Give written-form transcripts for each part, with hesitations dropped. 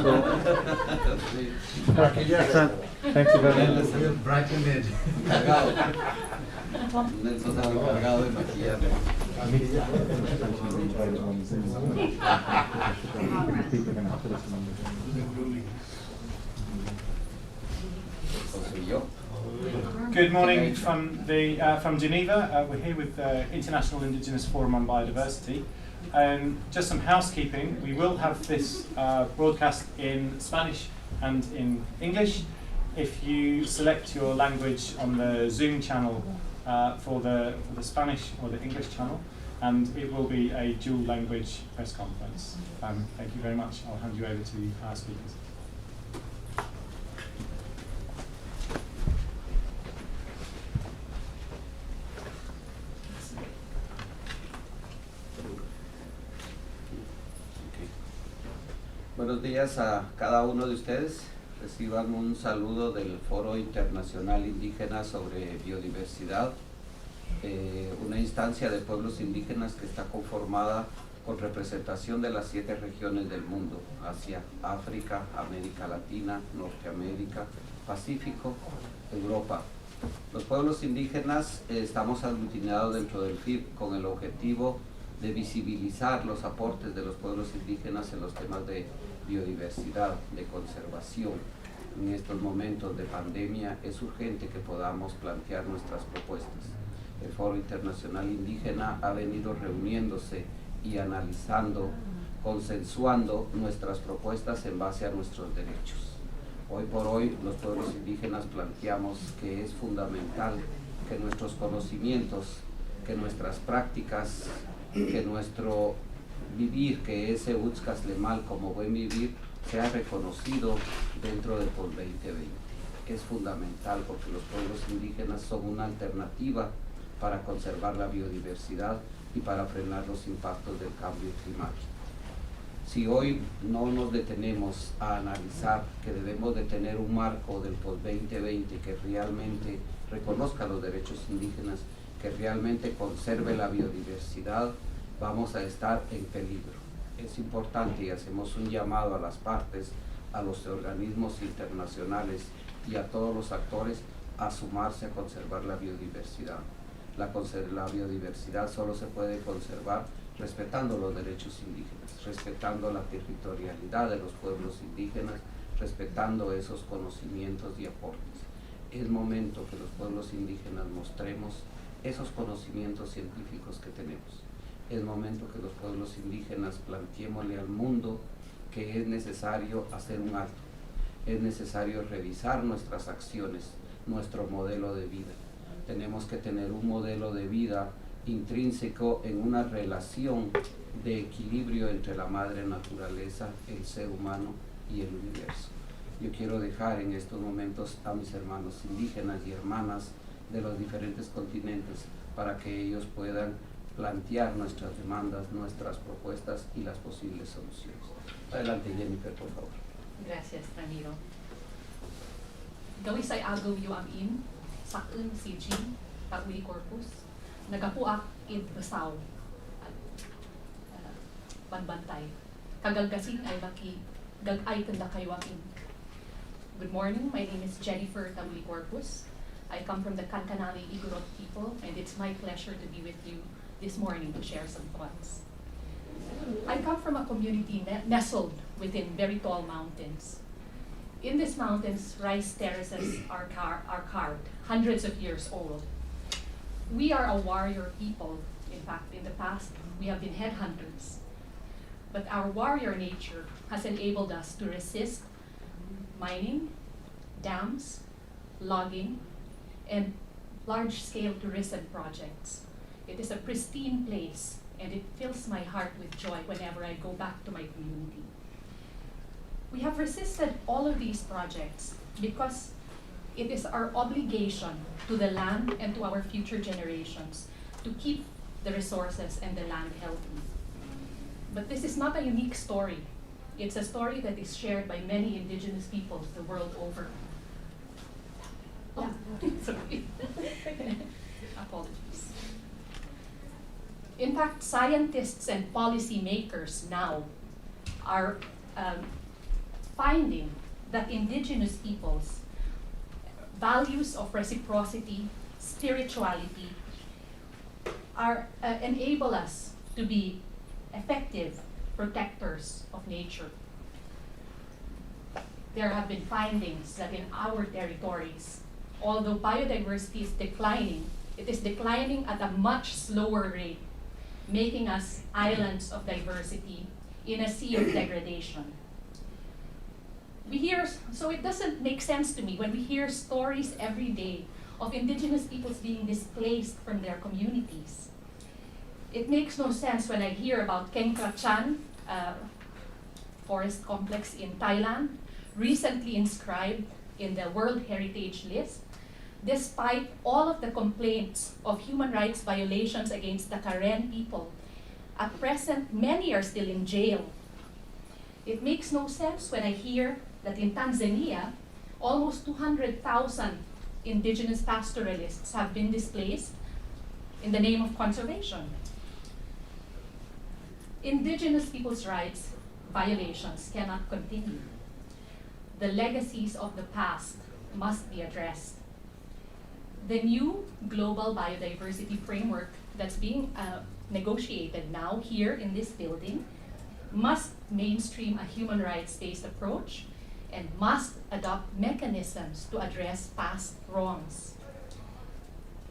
Excellent. Thank you very much. Nelson se ha encargado de maquillarme. Good morning from Geneva. We're here with the International Indigenous Forum on Biodiversity. Just some housekeeping. We will have this broadcast in Spanish and in English. If you select your language on the Zoom channel for the Spanish or the English channel, and it will be a dual language press conference. Thank you very much. I'll hand you over to our speakers. Buenos días a cada uno de ustedes. Reciban un saludo del Foro Internacional Indígena sobre Biodiversidad, una instancia de pueblos indígenas que está conformada con representación de las 7 regiones del mundo: Asia, África, América Latina, Norteamérica, Pacífico, Europa. Los pueblos indígenas estamos aglutinados dentro del FIB con el objetivo de visibilizar los aportes de los pueblos indígenas en los temas de biodiversidad, de conservación. En estos momentos de pandemia es urgente que podamos plantear nuestras propuestas. El Foro Internacional Indígena ha venido reuniéndose y analizando, consensuando nuestras propuestas en base a nuestros derechos. Hoy por hoy los pueblos indígenas planteamos que es fundamental que nuestros conocimientos, que nuestras prácticas, que nuestro vivir, que ese Utzcaslemal como buen vivir, sea reconocido dentro del post-2020. Es fundamental porque los pueblos indígenas son una alternativa para conservar la biodiversidad y para frenar los impactos del cambio climático. Si hoy no nos detenemos a analizar que debemos de tener un marco del post-2020 que realmente reconozca los derechos indígenas, que realmente conserve la biodiversidad, vamos a estar en peligro. Es importante y hacemos un llamado a las partes, a los organismos internacionales y a todos los actores a sumarse a conservar la biodiversidad. La biodiversidad solo se puede conservar respetando los derechos indígenas, respetando la territorialidad de los pueblos indígenas, respetando esos conocimientos y aportes. Es momento que los pueblos indígenas mostremos esos conocimientos científicos que tenemos. Es momento que los pueblos indígenas planteémosle al mundo que es necesario hacer un alto, es necesario revisar nuestras acciones, nuestro modelo de vida. Tenemos que tener un modelo de vida intrínseco en una relación de equilibrio entre la madre naturaleza, el ser humano y el universo. Yo quiero dejar en estos momentos a mis hermanos indígenas y hermanas de los diferentes continentes para que ellos puedan plantear nuestras demandas, nuestras propuestas y las posibles soluciones. Adelante, Jennifer, por favor. Gracias, Ramiro. Gawis ay agaw yu amin, sa CICG, Tauli Corpuz, nagapuak id basaw, banbantay. Kagalgasin ay maki, gagay tanda kayo amin. Good morning, my name is Jennifer Tauli Corpuz. I come from the Kankanali Igorot people, and it's my pleasure to be with you this morning to share some thoughts. I come from a community nestled within very tall mountains. In these mountains, rice terraces are carved, hundreds of years old. We are a warrior people. In fact, in the past, we have been headhunters. But our warrior nature has enabled us to resist mining, dams, logging, and large-scale tourism projects. It is a pristine place, and it fills my heart with joy whenever I go back to my community. We have resisted all of these projects because it is our obligation to the land and to our future generations to keep the resources and the land healthy. But this is not a unique story. It's a story that is shared by many indigenous peoples the world over. Oh, sorry. Apologies. In fact, scientists and policymakers now are finding that indigenous peoples' values of reciprocity, spirituality, enable us to be effective protectors of nature. There have been findings that in our territories, although biodiversity is declining, it is declining at a much slower rate, making us islands of diversity in a sea of degradation. So it doesn't make sense to me when we hear stories every day of indigenous peoples being displaced from their communities. It makes no sense when I hear about Keng Krachan forest complex in Thailand, recently inscribed in the World Heritage List, despite all of the complaints of human rights violations against the Karen people. At present, many are still in jail. It makes no sense when I hear that in Tanzania, almost 200,000 indigenous pastoralists have been displaced in the name of conservation. Indigenous people's rights violations cannot continue. The legacies of the past must be addressed. The new global biodiversity framework that's being negotiated now here in this building must mainstream a human rights-based approach and must adopt mechanisms to address past wrongs.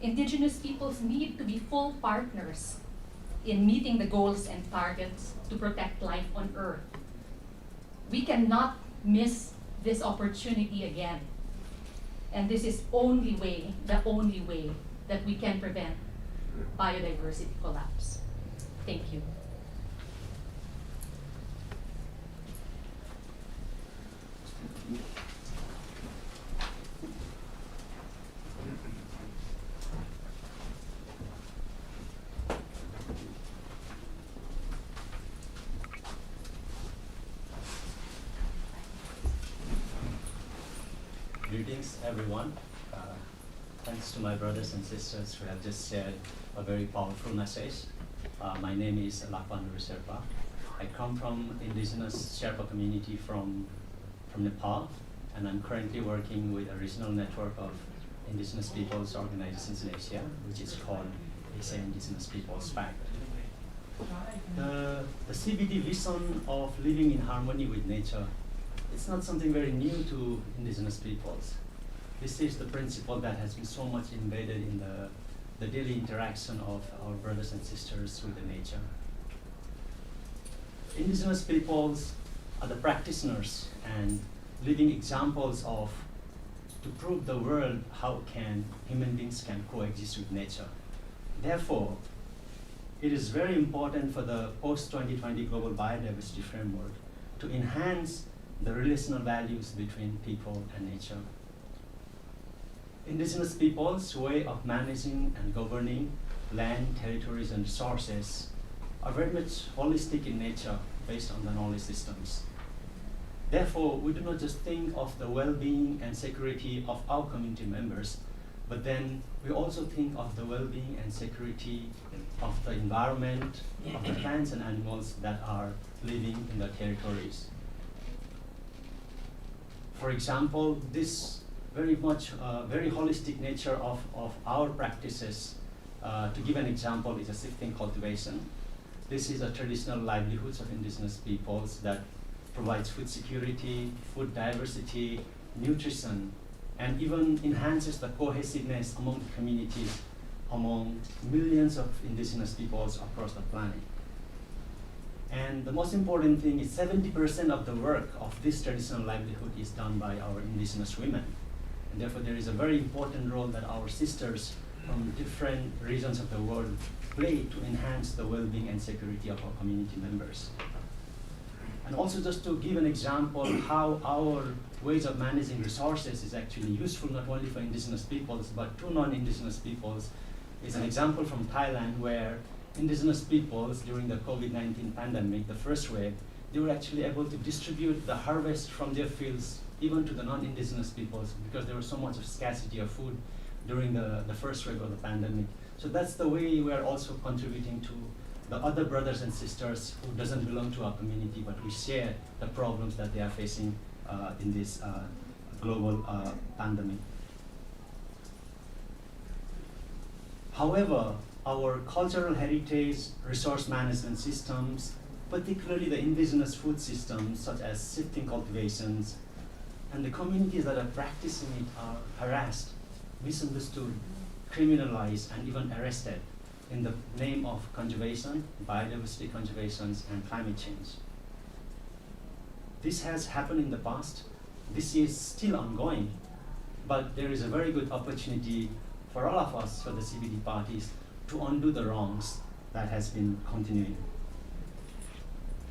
Indigenous peoples need to be full partners in meeting the goals and targets to protect life on Earth. We cannot miss this opportunity again. And this is the only way that we can prevent biodiversity collapse. Thank you. Greetings, everyone. Thanks to my brothers and sisters who have just shared a very powerful message. My name is Lakpa Nuri Sherpa. I come from Indigenous Sherpa community from Nepal, and I'm currently working with a regional network of Indigenous peoples organizations in Asia, which is called Asia Indigenous Peoples Pact. The CBD vision of living in harmony with nature, it's not something very new to indigenous peoples. This is the principle that has been so much embedded in the daily interaction of our brothers and sisters with the nature. Indigenous peoples are the practitioners and living examples of to prove the world how human beings can coexist with nature. Therefore, it is very important for the post-2020 global biodiversity framework to enhance the relational values between people and nature. Indigenous peoples' way of managing and governing land, territories, and resources are very much holistic in nature based on the knowledge systems. Therefore, we do not just think of the well-being and security of our community members, but then we also think of the well-being and security of the environment, of the plants and animals that are living in the territories. For example, this very much very holistic nature of our practices, to give an example, is a shifting cultivation. This is a traditional livelihoods of indigenous peoples that provides food security, food diversity, nutrition, and even enhances the cohesiveness among the communities, among millions of indigenous peoples across the planet. And the most important thing is 70% of the work of this traditional livelihood is done by our indigenous women. And therefore there is a very important role that our sisters from different regions of the world play to enhance the well-being and security of our community members. And also just to give an example how our ways of managing resources is actually useful not only for indigenous peoples but to non-indigenous peoples is an example from Thailand where indigenous peoples during the COVID-19 pandemic, the first wave, they were actually able to distribute the harvest from their fields even to the non-indigenous peoples because there was so much of scarcity of food during the first wave of the pandemic. So that's the way we are also contributing to the other brothers and sisters who doesn't belong to our community, but we share the problems that they are facing in this global pandemic. However, our cultural heritage, resource management systems, particularly the indigenous food systems such as shifting cultivations, and the communities that are practicing it are harassed, misunderstood, criminalized, and even arrested in the name of conservation, biodiversity conservations, and climate change. This has happened in the past. This is still ongoing, but there is a very good opportunity for all of us, for the CBD parties, to undo the wrongs that has been continuing.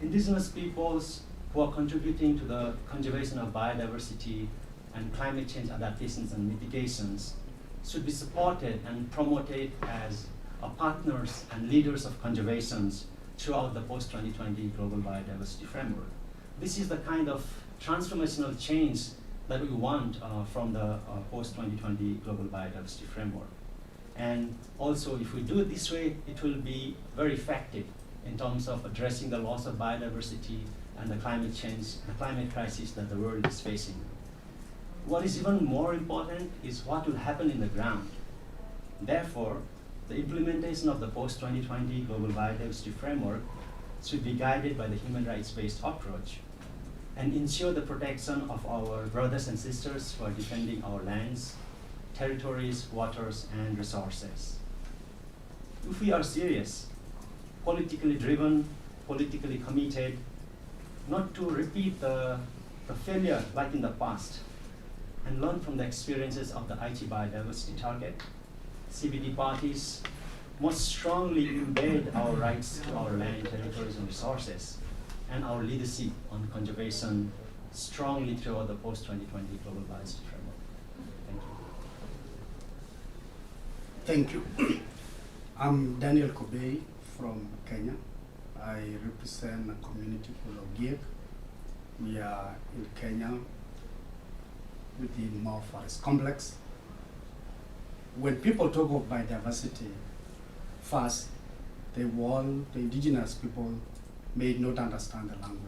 Indigenous peoples who are contributing to the conservation of biodiversity and climate change adaptations and mitigations should be supported and promoted as partners and leaders of conservations throughout the post-2020 global biodiversity framework. This is the kind of transformational change that we want from the post-2020 global biodiversity framework. And also, if we do it this way, it will be very effective in terms of addressing the loss of biodiversity and the climate change, the climate crisis that the world is facing. What is even more important is what will happen in the ground. Therefore, the implementation of the post-2020 global biodiversity framework should be guided by the human rights-based approach and ensure the protection of our brothers and sisters who are defending our lands, territories, waters, and resources. If we are serious, politically driven, politically committed, not to repeat the failure like in the past, and learn from the experiences of the IT biodiversity target, CBD parties must strongly embed our rights to our land, territories, and resources, and our leadership on conservation strongly throughout the post-2020 global biodiversity framework. Thank you. Thank you. I'm Daniel Kobe from Kenya. I represent a community called Ogiek. We are in Kenya within Mau Forest Complex. When people talk of biodiversity, first, the indigenous people may not understand the language.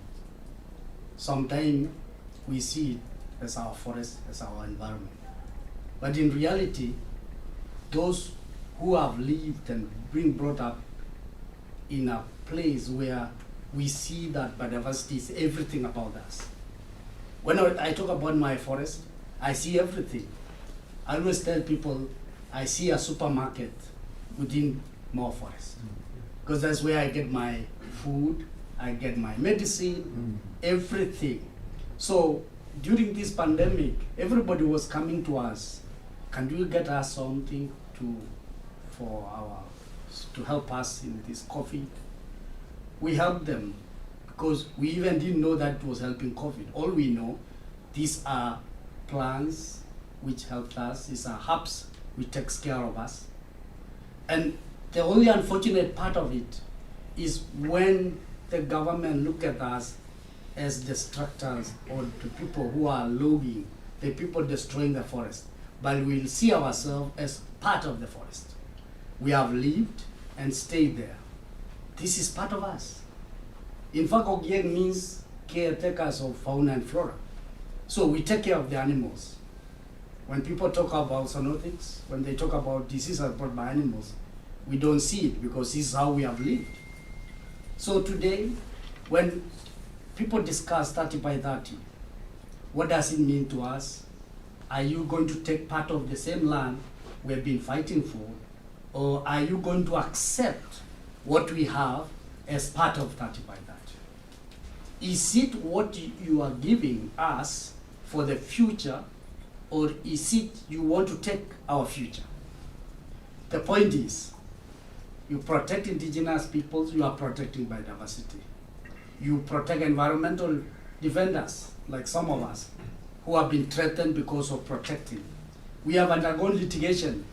Sometimes we see it as our forest, as our environment. But in reality, those who have lived and been brought up in a place where we see that biodiversity is everything about us. When I talk about my forest, I see everything. I always tell people I see a supermarket within Mau Forest, because that's where I get my food, I get my medicine, everything. So during this pandemic, everybody was coming to us. Can you get us something to help us in this COVID? We helped them because we even didn't know that it was helping COVID. All we know, these are plants which helped us, these are herbs which takes care of us. And the only unfortunate part of it is when the government look at us as destructors or the people who are logging, the people destroying the forest. But we'll see ourselves as part of the forest. We have lived and stayed there. This is part of us. In fact, Ogiek means caretakers of fauna and flora. So we take care of the animals. When people talk about zoonotics, when they talk about diseases brought by animals, we don't see it because this is how we have lived. So today, when people discuss 30 by 30, what does it mean to us? Are you going to take part of the same land we've been fighting for? Or are you going to accept what we have as part of 30 by 30? Is it what you are giving us for the future, or is it you want to take our future? The point is, you protect indigenous peoples, you are protecting biodiversity. You protect environmental defenders, like some of us, who have been threatened because of protecting. We have undergone litigation.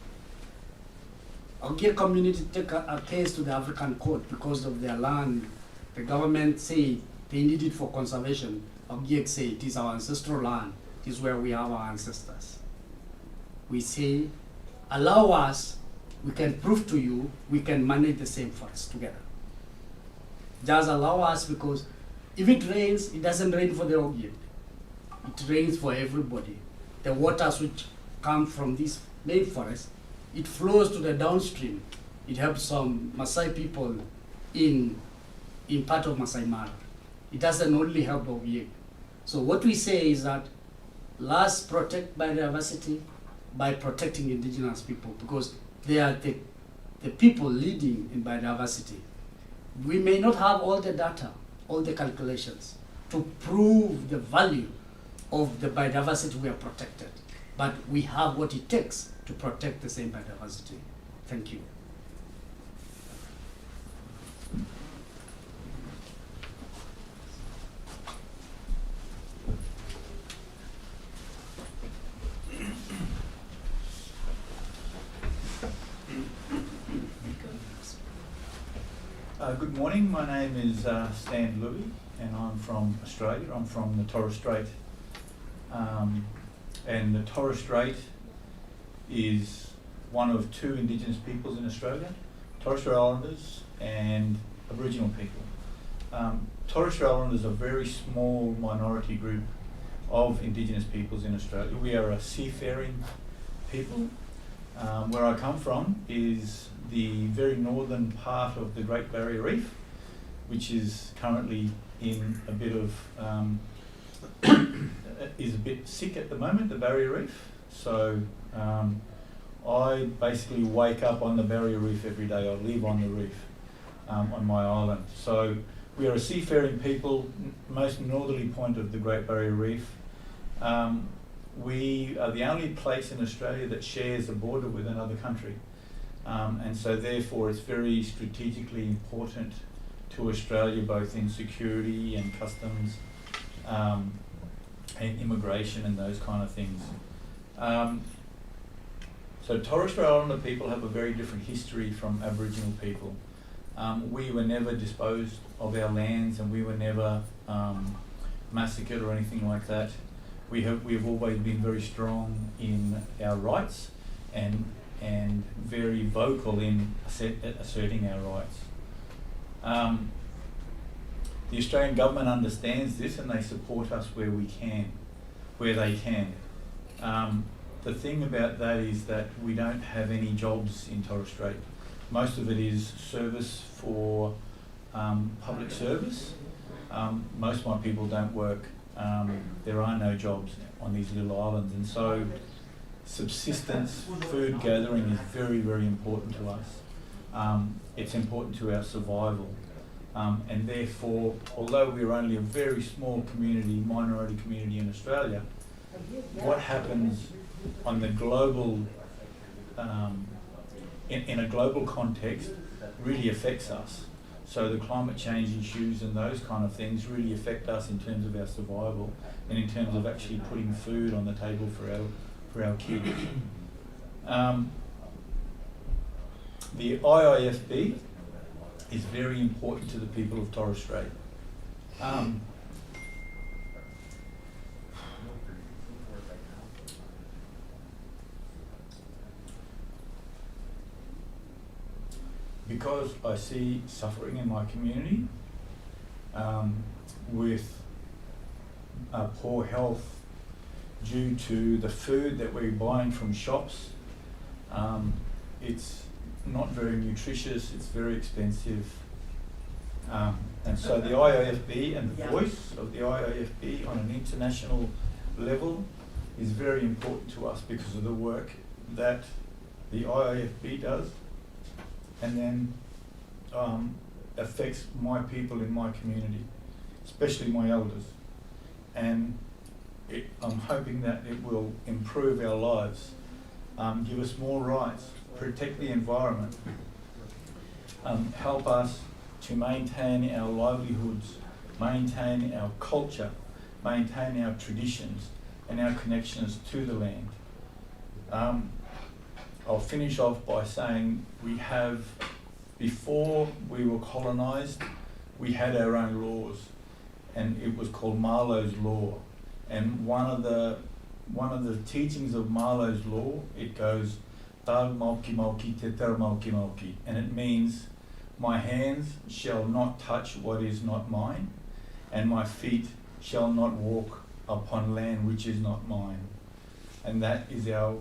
Our Ogiek community took a case to the African court because of their land. The government say they need it for conservation. Ogiek say it is our ancestral land. It is where we have our ancestors. We say, allow us, we can prove to you, we can manage the same forest together. Just allow us, because if it rains, it doesn't rain for the Ogiek. It it rains for everybody. The waters which come from this main forest, it flows to the downstream. It helps some Maasai people in part of Masai Mara. It doesn't only help Ogiek. So what we say is that let's protect biodiversity by protecting indigenous people, because they are the people leading in biodiversity. We may not have all the data, all the calculations to prove the value of the biodiversity we are protected, but we have what it takes to protect the same biodiversity. Thank you. Good morning, my name is Stan Nuri and I'm from Australia. I'm from the Torres Strait. And the Torres Strait is one of two Indigenous peoples in Australia, Torres Strait Islanders and Aboriginal people. Torres Strait Islanders are a very small minority group of Indigenous peoples in Australia. We are a seafaring people. Where I come from is the very northern part of the Great Barrier Reef, which is currently in a bit of is a bit sick at the moment, the Barrier Reef. So I basically wake up on the Barrier Reef every day. I live on the reef on my island. So we are a seafaring people, most northerly point of the Great Barrier Reef. We are the only place in Australia that shares a border with another country. And so therefore it's very strategically important to Australia, both in security and customs and immigration and those kind of things. So Torres Strait Islander people have a very different history from Aboriginal people. We were never disposed of our lands, and we were never massacred or anything like that. We have always been very strong in our rights and very vocal in asserting our rights. The Australian government understands this and they support us where they can. The thing about that is that we don't have any jobs in Torres Strait. Most of it is service for public service. Most of my people don't work. There are no jobs on these little islands, and so subsistence, food gathering is very, very important to us. It's important to our survival. And therefore, although we're only a very small community, minority community in Australia, what happens on the global, in a global context really affects us. So the climate change issues and those kind of things really affect us in terms of our survival and in terms of actually putting food on the table for our kids. The IIFB is very important to the people of Torres Strait. Because I see suffering in my community with poor health due to the food that we're buying from shops. It's not very nutritious, it's very expensive. And so the IIFB and the voice of the IIFB on an international level is very important to us because of the work that the IIFB does, and then affects my people in my community, especially my elders. And I'm hoping that it will improve our lives, give us more rights, protect the environment, help us to maintain our livelihoods, maintain our culture, maintain our traditions and our connections to the land. I'll finish off by saying we have, before we were colonised, we had our own laws, and it was called Marlowe's Law. And one of the teachings of Marlowe's Law, it goes, Tal mauki mauki te ter mauki mauki, and it means my hands shall not touch what is not mine, and my feet shall not walk upon land which is not mine. And that is our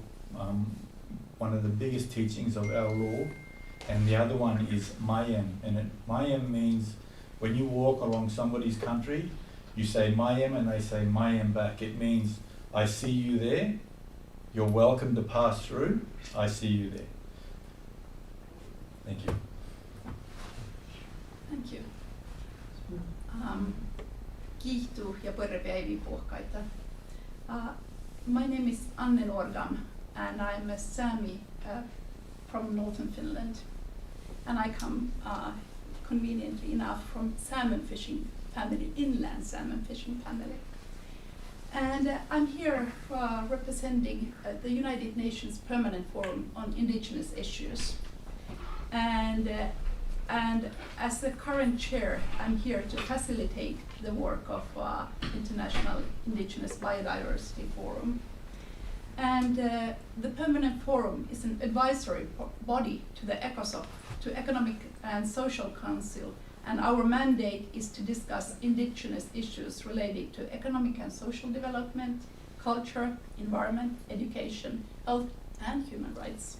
one of the biggest teachings of our law. And the other one is mayem. And mayem means when you walk along somebody's country, you say mayem and they say mayem back. It means I see you there, you're welcome to pass through, I see you there. Thank you. Thank you. Kiihtuu ja päivi puhkaita. My name is Anne Nourgam, and I'm a Sami from northern Finland. And I come, conveniently enough, from salmon fishing family, inland salmon fishing family. And I'm here representing the United Nations Permanent Forum on Indigenous Issues. And as the current chair, I'm here to facilitate the work of International Indigenous Biodiversity Forum. And the Permanent Forum is an advisory body to the ECOSOC, to Economic and Social Council, and our mandate is to discuss indigenous issues related to economic and social development, culture, environment, education, health, and human rights.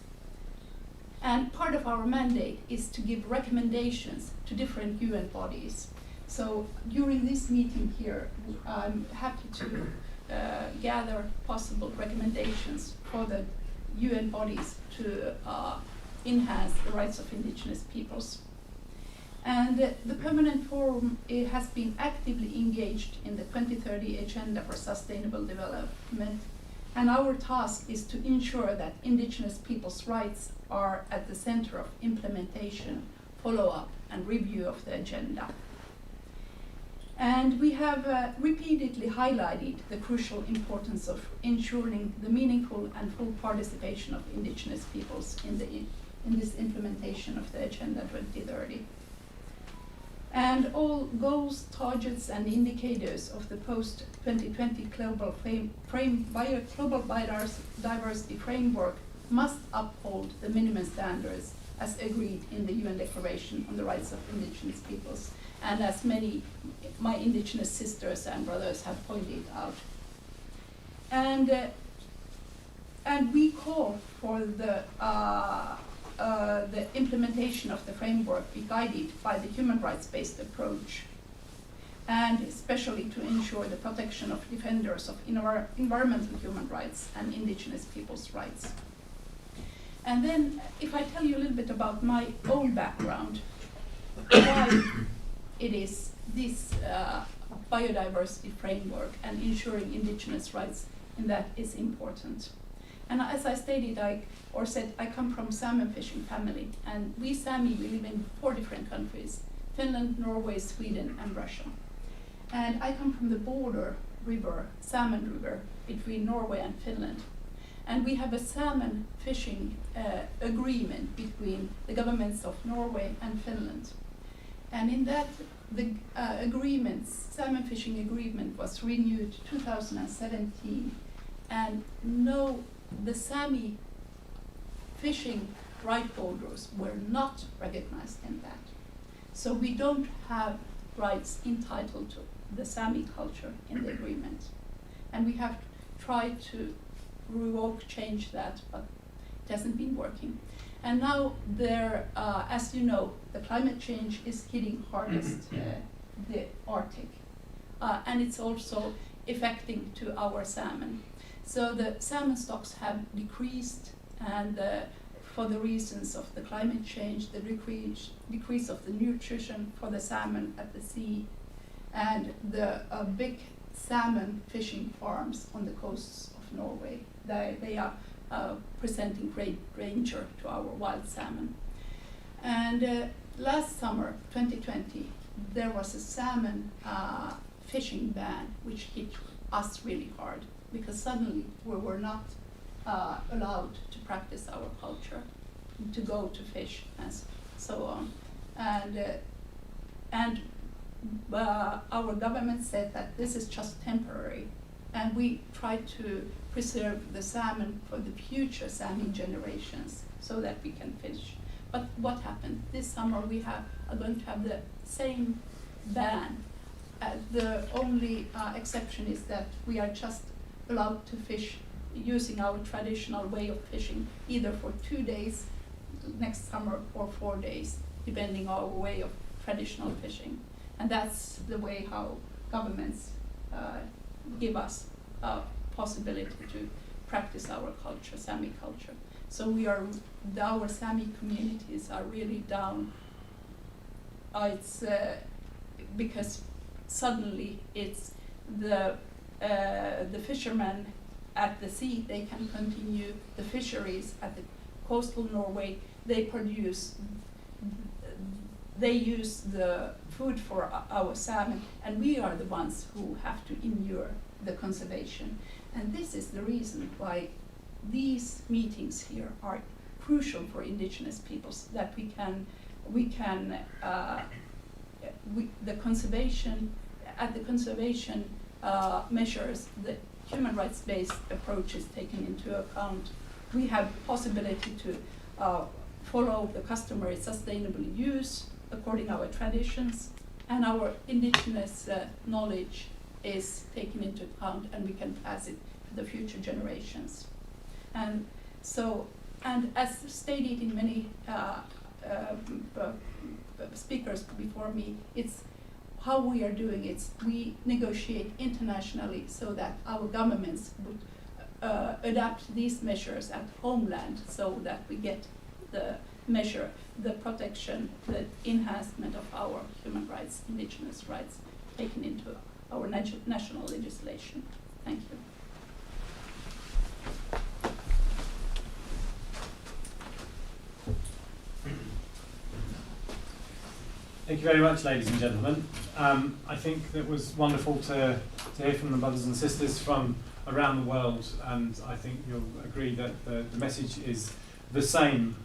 And part of our mandate is to give recommendations to different UN bodies. So during this meeting here, I'm happy to gather possible recommendations for the UN bodies to enhance the rights of indigenous peoples. And the Permanent Forum has been actively engaged in the 2030 Agenda for Sustainable Development, and our task is to ensure that indigenous people's rights are at the center of implementation, follow-up, and review of the agenda. And we have repeatedly highlighted the crucial importance of ensuring the meaningful and full participation of indigenous peoples in this implementation of the Agenda 2030. And all goals, targets, and indicators of the post-2020 global biodiversity framework must uphold the minimum standards as agreed in the UN Declaration on the Rights of Indigenous Peoples, and as my indigenous sisters and brothers have pointed out. And we call for the implementation of the framework be guided by the human rights-based approach, and especially to ensure the protection of defenders of environmental human rights and indigenous people's rights. And then, if I tell you a little bit about my own background, why it is this biodiversity framework and ensuring indigenous rights in that is important. And as I stated, I come from salmon fishing family, and we Sami, we live in 4 different countries: Finland, Norway, Sweden, and Russia. And I come from the border river, salmon river, between Norway and Finland. And we have a salmon fishing agreement between the governments of Norway and Finland. And in that, the salmon fishing agreement was renewed 2017, and the Sami fishing right holders were not recognized in that. So we don't have rights entitled to the Sami culture in the agreement. And we have tried to change that, but it hasn't been working. And now as you know, the climate change is hitting hardest the Arctic. And it's also affecting to our salmon. So the salmon stocks have decreased, and for the reasons of the climate change, the decrease of the nutrition for the salmon at the sea, and the big salmon fishing farms on the coasts of Norway. They are presenting great danger to our wild salmon. And last summer, 2020, there was a salmon fishing ban, which hit us really hard, because suddenly we were not allowed to practice our culture, to go to fish and so on. And our government said that this is just temporary, and we try to preserve the salmon for the future Sami generations so that we can fish. But what happened? This summer we are going to have the same ban The only exception is that we are just allowed to fish using our traditional way of fishing, either for 2 days next summer or 4 days, depending on our way of traditional fishing. And that's the way how governments give us a possibility to practice our culture, Sami culture. So our Sami communities are really down. It's because suddenly it's the fishermen at the sea, they can continue the fisheries at the coastal Norway. They use the food for our salmon, and we are the ones who have to endure the conservation. And this is the reason why these meetings here are crucial for indigenous peoples, that the conservation measures, the human rights-based approach is taken into account. We have possibility to follow the customary sustainable use according to our traditions, and our indigenous knowledge is taken into account, and we can pass it to the future generations. And so, and as stated in many speakers before me, it's how we are doing it. We negotiate internationally so that our governments would adapt these measures at homeland, so that we get the measure, the protection, the enhancement of our human rights, indigenous rights, taken into our national legislation. Thank you. Thank you very much, ladies and gentlemen. I think that was wonderful to hear from the brothers and sisters from around the world, and I think you'll agree that the message is the same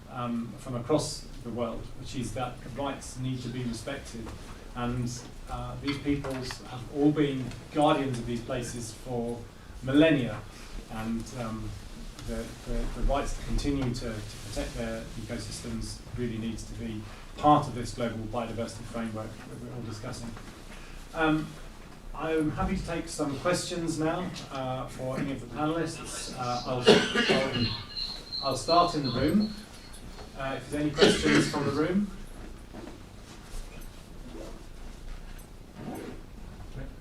from across the world, which is that rights need to be respected. And these peoples have all been guardians of these places for millennia, and the rights to continue to protect their ecosystems really needs to be part of this global biodiversity framework that we're all discussing. I'm happy to take some questions now for any of the panelists. I'll start in the room. If there's any questions from the room.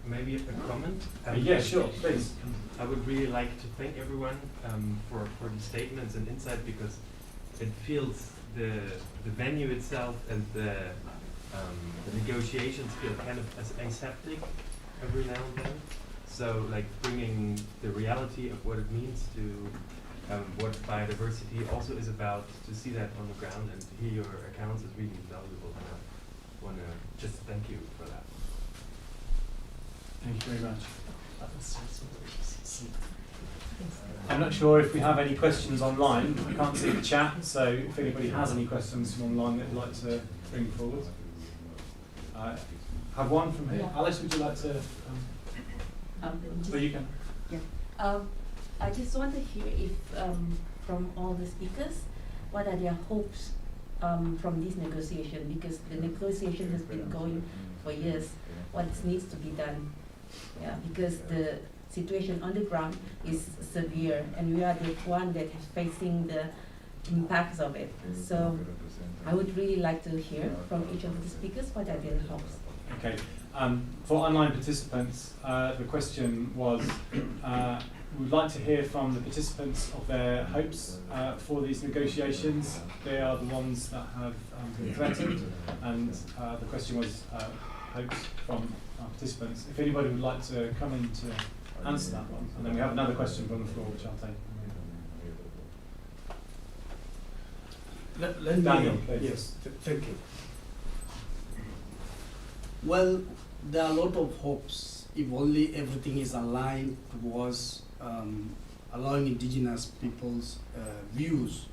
Maybe a comment? Yeah, sure, please. I would really like to thank everyone for the statements and insight, because it feels the venue itself and the negotiations feel kind of as aseptic every now and then. So like bringing the reality of what it means to what biodiversity also is about, to see that on the ground and to hear your accounts is really valuable. And I want to just thank you for that. Thank you very much. I'm not sure if we have any questions online. I can't see the chat, so if anybody has any questions from online that they'd like to bring forward. Have one from here. Yeah. Alice, would you like to? You can. Yeah. I just want to hear if from all the speakers, what are their hopes from this negotiation? Because the negotiation has been going for years. What needs to be done? Yeah, because the situation on the ground is severe, and we are the one that is facing the impacts of it. So I would really like to hear from each of the speakers what are their hopes. Okay. For online participants, the question was, we'd like to hear from the participants of their hopes for these negotiations. They are the ones that have been threatened, and the question was hopes from our participants. If anybody would like to come in to answer that one, and then we have another question from the floor, which I'll take. Let Daniel, me, please. yes, thank you. Well, there are a lot of hopes if only everything is aligned towards allowing indigenous people's views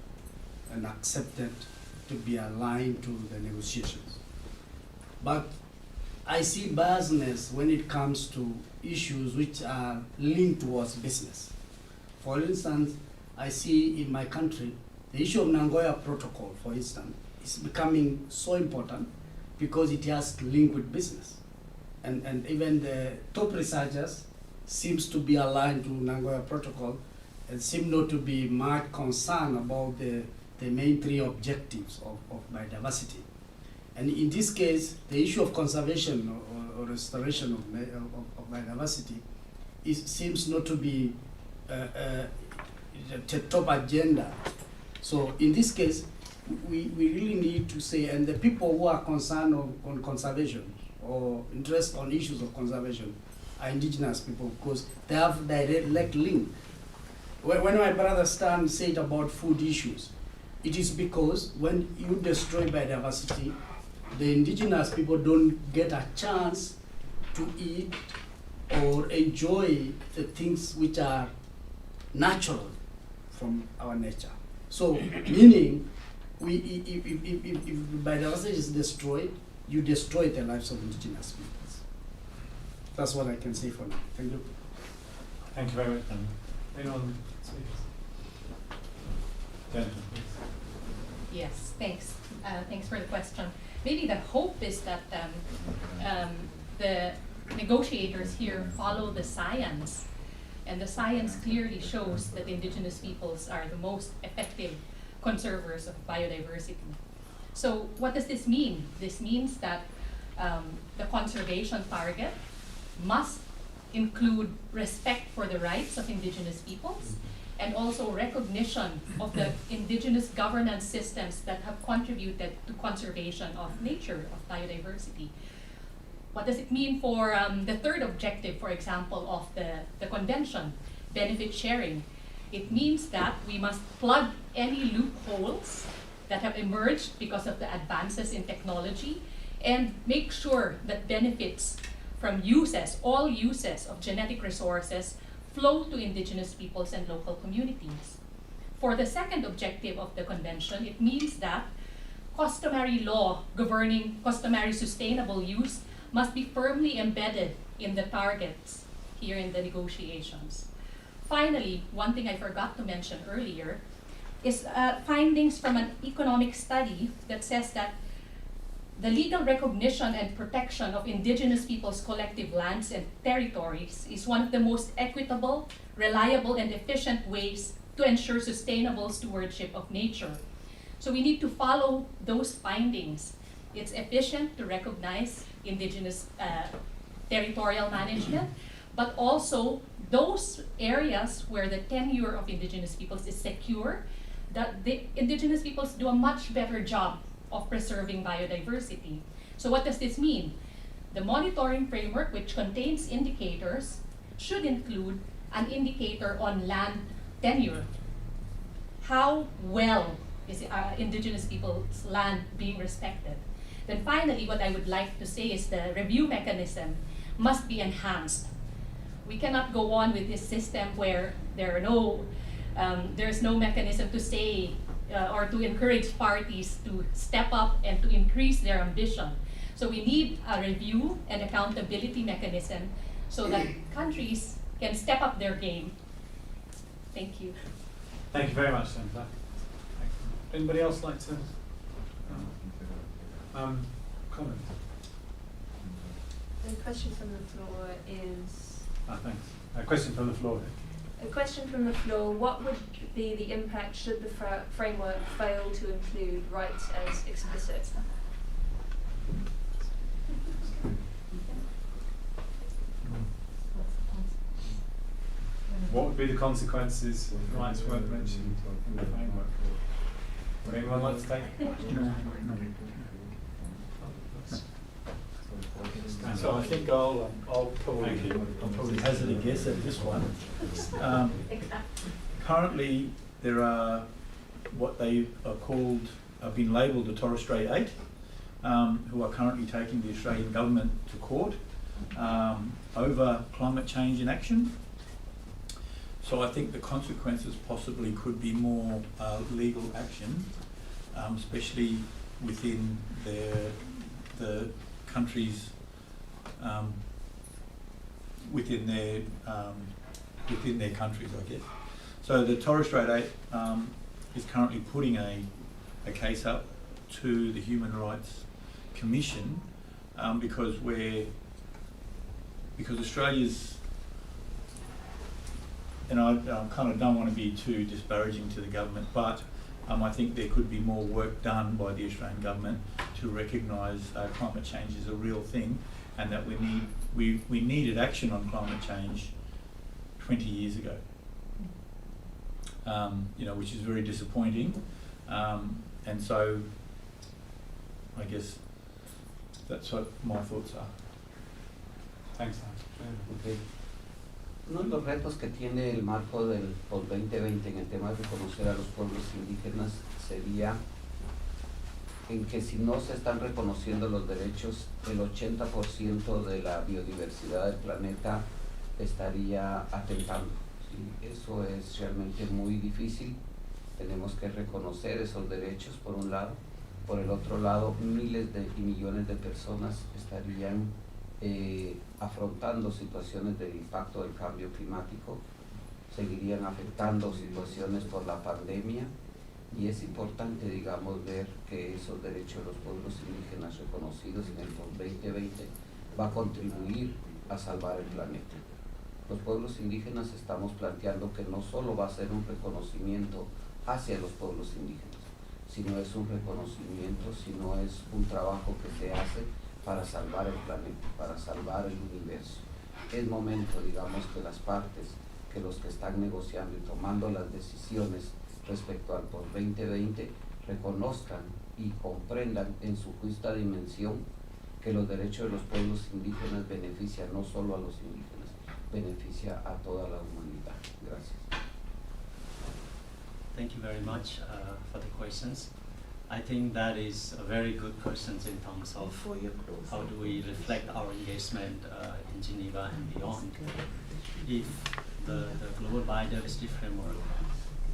and accepted to be aligned to the negotiations. But I see biasness when it comes to issues which are linked towards business. For instance, I see in my country, the issue of Nagoya Protocol, for instance, is becoming so important because it has to link with business. and even the top researchers seems to be aligned to Nagoya Protocol and seem not to be much concerned about the main three objectives of biodiversity. And in this case, the issue of conservation or restoration of biodiversity seems not to be the top agenda. So in this case, we really need to say, and the people who are concerned on conservation or interest on issues of conservation are indigenous people, because they have direct link. When my brother Stan said about food issues, it is because when you destroy biodiversity, the indigenous people don't get a chance to eat or enjoy the things which are natural from our nature. So, meaning, if biodiversity is destroyed, you destroy the lives of indigenous peoples. That's what I can say for now. Thank you. Thank you very much. Anyone? Yes, thanks. Thanks for the question. Maybe the hope is that the negotiators here follow the science, and the science clearly shows that indigenous peoples are the most effective conservers of biodiversity. So what does this mean? This means that the conservation target must include respect for the rights of indigenous peoples and also recognition of the indigenous governance systems that have contributed to conservation of nature, of biodiversity. What does it mean for the third objective, for example, of the convention, benefit sharing? It means that we must plug any loopholes that have emerged because of the advances in technology and make sure that benefits from uses, all uses of genetic resources flow to indigenous peoples and local communities. For the second objective of the convention, it means that customary law governing customary sustainable use must be firmly embedded in the targets here in the negotiations. Finally, one thing I forgot to mention earlier is findings from an economic study that says that the legal recognition and protection of indigenous peoples' collective lands and territories is one of the most equitable, reliable, and efficient ways to ensure sustainable stewardship of nature. So we need to follow those findings. It's efficient to recognize indigenous territorial management, but also those areas where the tenure of indigenous peoples is secure, that the indigenous peoples do a much better job of preserving biodiversity. So what does this mean? The monitoring framework, which contains indicators, should include an indicator on land tenure. How well is indigenous people's land being respected? Then finally, what I would like to say is the review mechanism must be enhanced. We cannot go on with this system where there are there's no mechanism to say or to encourage parties to step up and to increase their ambition. So we need a review and accountability mechanism so that countries can step up their game. Thank you. Thank you very much, Senator. Anybody else like to comment? The question from the floor is... Thanks. A question from the floor. A question from the floor, what would be the impact should the framework fail to include rights as explicit? What would be the consequences if rights weren't mentioned in the framework? Would anyone like to take? So I think I'll probably hazard a guess at this one. Currently, there are what they are called, have been labelled the Torres Strait 8, who are currently taking the Australian government to court over climate change inaction. So I think the consequences possibly could be more legal action, especially within the countries within their countries, I guess. So the Torres Strait 8 is currently putting a case up to the Human Rights Commission because we're because Australia's, and I kind of don't want to be too disparaging to the government, but I think there could be more work done by the Australian government to recognise climate change is a real thing, and that we needed action on climate change 20 years ago. Which is very disappointing, and so I guess that's what my thoughts are. Thanks, Okay. Uno de los retos que tiene el marco del post-2020 en el tema de reconocer a los pueblos indígenas sería en que si no se están reconociendo los derechos, el 80% de la biodiversidad del planeta estaría atentando. ¿Sí? Eso es realmente muy difícil. Tenemos que reconocer esos derechos por un lado. Por el otro lado, miles y millones de personas estarían afrontando situaciones de impacto del cambio climático, seguirían afectando situaciones por la pandemia, y es importante, digamos, ver que esos derechos de los pueblos indígenas reconocidos en el 2020 va a contribuir a salvar el planeta. Los pueblos indígenas estamos planteando que no solo va a ser un reconocimiento hacia los pueblos indígenas, sino es un reconocimiento, sino es un trabajo que se hace para salvar el planeta, para salvar el universo. Es momento, digamos, que las partes, que los que están negociando y tomando las decisiones respecto al post-2020 reconozcan y comprendan en su justa dimensión que los derechos de los pueblos indígenas benefician no solo a los indígenas, beneficia a toda la humanidad. Gracias. Thank you very much for the questions. I think that is a very good question in terms of how do we reflect our engagement in Geneva and beyond. If the Global Biodiversity Framework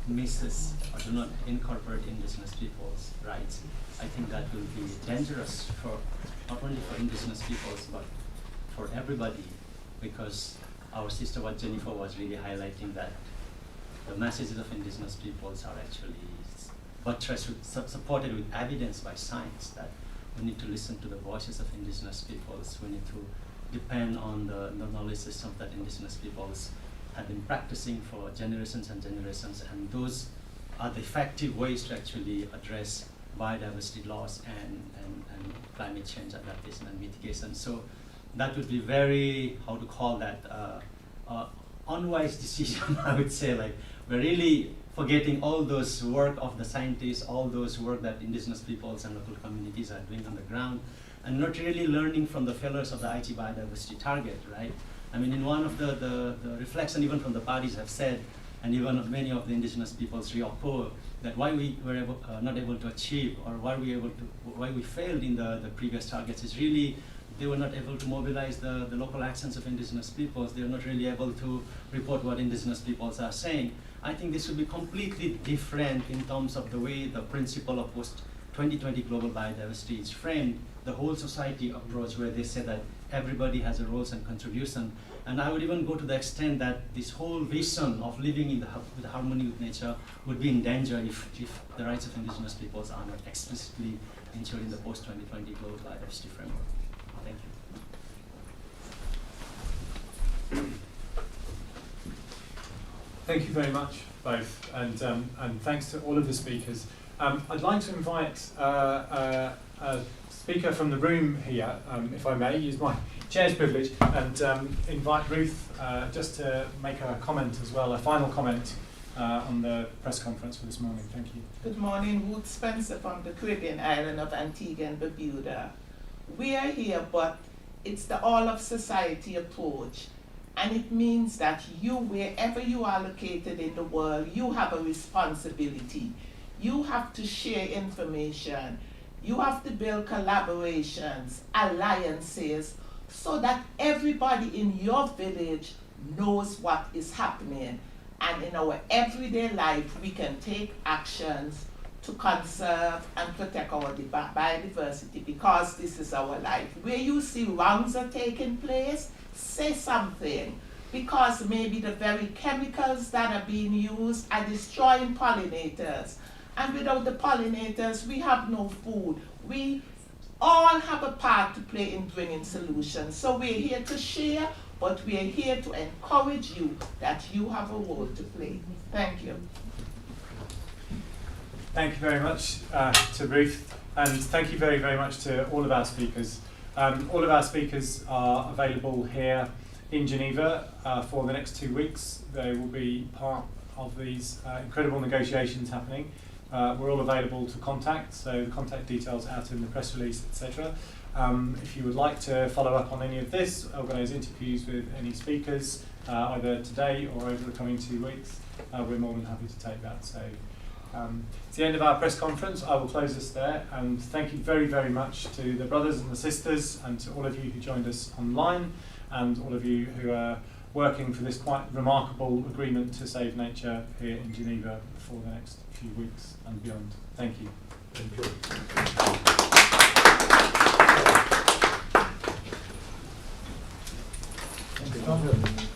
misses or do not incorporate Indigenous people's rights, I think that will be dangerous for not only for Indigenous peoples but for everybody, because our sister Jennifer was really highlighting that the messages of Indigenous peoples are actually buttressed supported with evidence by science, that we need to listen to the voices of Indigenous peoples. We need to depend on the knowledge systems that Indigenous peoples have been practicing for generations and generations, and those are the effective ways to actually address biodiversity loss and climate change adaptation and mitigation. So that would be very, how to call that, unwise decision, I would say. Like, we're really forgetting all those work of the scientists, all those work that Indigenous peoples and local communities are doing on the ground, and not really learning from the failures of the Aichi biodiversity target, right? I mean, in one of the reflection, even from the parties have said, and even many of the Indigenous peoples reoccur, that why we were not able to achieve, or why we failed in the previous targets is really they were not able to mobilize the local accents of Indigenous peoples. They were not really able to report what Indigenous peoples are saying. I think this would be completely different in terms of the way the principle of post-2020 global biodiversity is framed, the whole society approach, where they say that everybody has a role and contribution. And I would even go to the extent that this whole vision of living in with harmony with nature would be in danger if the rights of Indigenous peoples are not explicitly ensured in the post-2020 global biodiversity framework. Thank you. Thank you very much, both, and thanks to all of the speakers. I'd like to invite a speaker from the room here, if I may, use my chair's privilege, and invite Ruth just to make a comment as well, a final comment on the press conference for this morning. Thank you. Good morning, Ruth Spencer from the Caribbean island of Antigua and Barbuda. We are here, but it's the all of society approach. And it means that you, wherever you are located in the world, you have a responsibility. You have to share information. You have to build collaborations, alliances, so that everybody in your village knows what is happening. And in our everyday life, we can take actions to conserve and protect our biodiversity, because this is our life. Where you see wrongs are taking place, say something, because maybe the very chemicals that are being used are destroying pollinators. And without the pollinators, we have no food. We all have a part to play in bringing solutions. So we're here to share, but we are here to encourage you that you have a role to play. Thank you. Thank you very much to Ruth, and thank you very, very much to all of our speakers. All of our speakers are available here in Geneva for the next 2 weeks. They will be part of these incredible negotiations happening. We're all available to contact, so the contact details out in the press release, etc. If you would like to follow up on any of this, organise interviews with any speakers, either today or over the coming 2 weeks, we're more than happy to take that. So it's the end of our press conference. I will close this there, and thank you very, very much to the brothers and the sisters, and to all of you who joined us online, and all of you who are working for this quite remarkable agreement to save nature here in Geneva for the next few weeks and beyond. Thank you. Thank you.